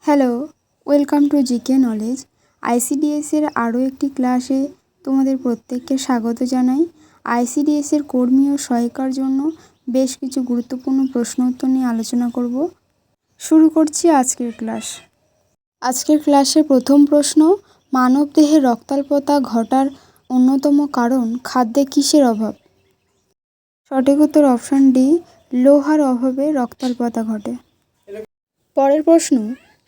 Hello, welcome to GK knowledge. আইসিডিএসের আরও একটি ক্লাসে তোমাদের প্রত্যেককে স্বাগত জানাই। আইসিডিএসের কর্মী ও সহায়িকার জন্য বেশ কিছু গুরুত্বপূর্ণ প্রশ্ন উত্তর নিয়ে আলোচনা করব। শুরু করছি আজকের ক্লাস। আজকের ক্লাসের প্রথম প্রশ্ন, মানবদেহে রক্তাল্পতা ঘটার অন্যতম কারণ খাদ্যে কিসের অভাব? সঠিক উত্তর অপশান ডি, লোহার অভাবে রক্তাল্পতা ঘটে। পরের প্রশ্ন,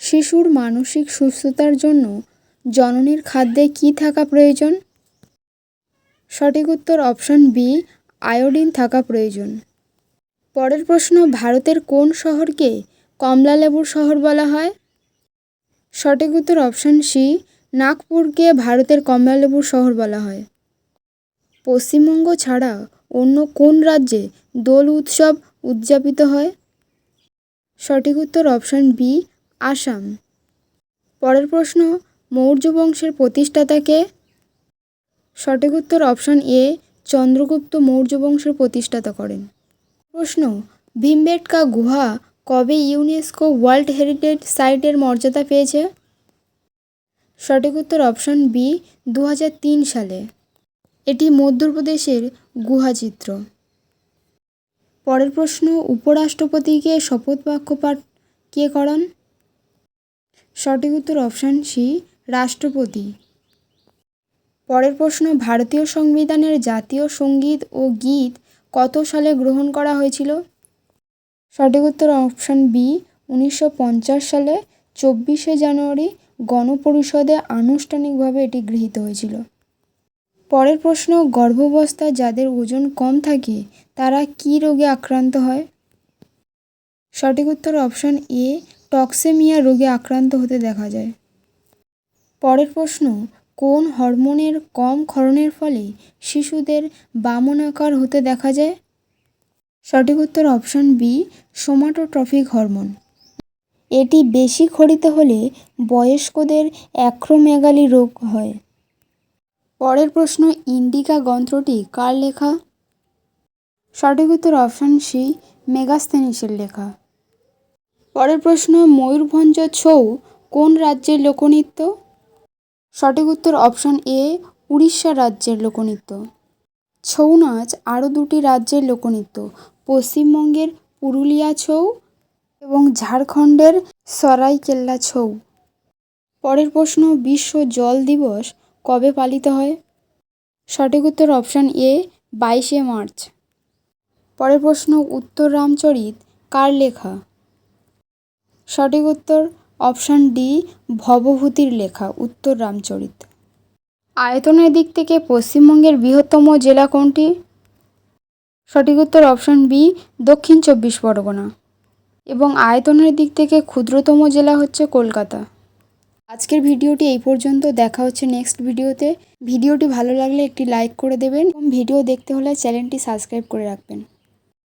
শিশুর মানসিক সুস্থতার জন্য জননীর খাদ্যে কী থাকা প্রয়োজন? সঠিক উত্তর অপশান বি, আয়োডিন থাকা প্রয়োজন। পরের প্রশ্ন, ভারতের কোন শহরকে কমলালেবুর শহর বলা হয়? সঠিক উত্তর অপশান সি, নাগপুরকে ভারতের কমলালেবুর শহর বলা হয়। পশ্চিমবঙ্গ ছাড়া অন্য কোন রাজ্যে দোল উৎসব উদযাপিত হয়? সঠিক উত্তর অপশান বি, আসাম। পরের প্রশ্ন, মৌর্য বংশের প্রতিষ্ঠাতা কে? সঠিক উত্তর অপশান এ, চন্দ্রগুপ্ত মৌর্য বংশের প্রতিষ্ঠাতা করেন। প্রশ্ন, ভীমবেটকা গুহা কবে ইউনেস্কো ওয়ার্ল্ড হেরিটেজ সাইটের মর্যাদা পেয়েছে? সঠিক উত্তর অপশান বি, 2003 সালে। এটি মধ্যপ্রদেশের গুহাচিত্র। পরের প্রশ্ন, উপরাষ্ট্রপতিকে শপথ বাক্য পাঠ কে করান? সঠিক উত্তর অপশান সি, রাষ্ট্রপতি। পরের প্রশ্ন, ভারতীয় সংবিধানের জাতীয় সঙ্গীত ও গীত কত সালে গ্রহণ করা হয়েছিল? সঠিক উত্তর অপশান বি, 1950 সালে 24শে জানুয়ারি গণপরিষদে আনুষ্ঠানিকভাবে এটি গৃহীত হয়েছিল। পরের প্রশ্ন, গর্ভাবস্থায় যাদের ওজন কম থাকে তারা কী রোগে আক্রান্ত হয়? সঠিক উত্তর অপশান এ, টক্সেমিয়া রোগে আক্রান্ত হতে দেখা যায়। পরের প্রশ্ন, কোন হরমোনের কম ক্ষরণের ফলে শিশুদের বামনাকার হতে দেখা যায়? সঠিক উত্তর অপশান বি, সোমাটোট্রপিক হরমোন। এটি বেশি ক্ষরিত হলে বয়স্কদের অ্যাক্রোমেগালি রোগ হয়। পরের প্রশ্ন, ইন্ডিকা গ্রন্থটি কার লেখা? সঠিক উত্তর অপশান সি, মেগাস্থেনিসের লেখা। পরের প্রশ্ন, ময়ূরভঞ্জ ছৌ কোন রাজ্যের লোকনৃত্য? সঠিক উত্তর অপশান এ, উড়িষ্যা রাজ্যের লোকনৃত্য। ছৌ নাচ আরও দুটি রাজ্যের লোকনৃত্য, পশ্চিমবঙ্গের পুরুলিয়া ছৌ এবং ঝাড়খণ্ডের সরাইকেল্লা ছৌ। পরের প্রশ্ন, বিশ্ব জল দিবস কবে পালিত হয়? সঠিক উত্তর অপশান এ, 22শে মার্চ। পরের প্রশ্ন, উত্তর রামচরিত কার লেখা? সঠিক উত্তর অপশান ডি, ভবভূতির লেখা উত্তর রামচরিত। আয়তনের দিক থেকে পশ্চিমবঙ্গের বৃহত্তম জেলা কোনটি? সঠিক উত্তর অপশান বি, দক্ষিণ 24 পরগনা। এবং আয়তনের দিক থেকে ক্ষুদ্রতম জেলা হচ্ছে কলকাতা। আজকের ভিডিওটি এই পর্যন্ত, দেখা হচ্ছে নেক্সট ভিডিওতে। ভিডিওটি ভালো লাগলে একটি লাইক করে দেবেন এবং ভিডিও দেখতে হলে চ্যানেলটি সাবস্ক্রাইব করে রাখবেন।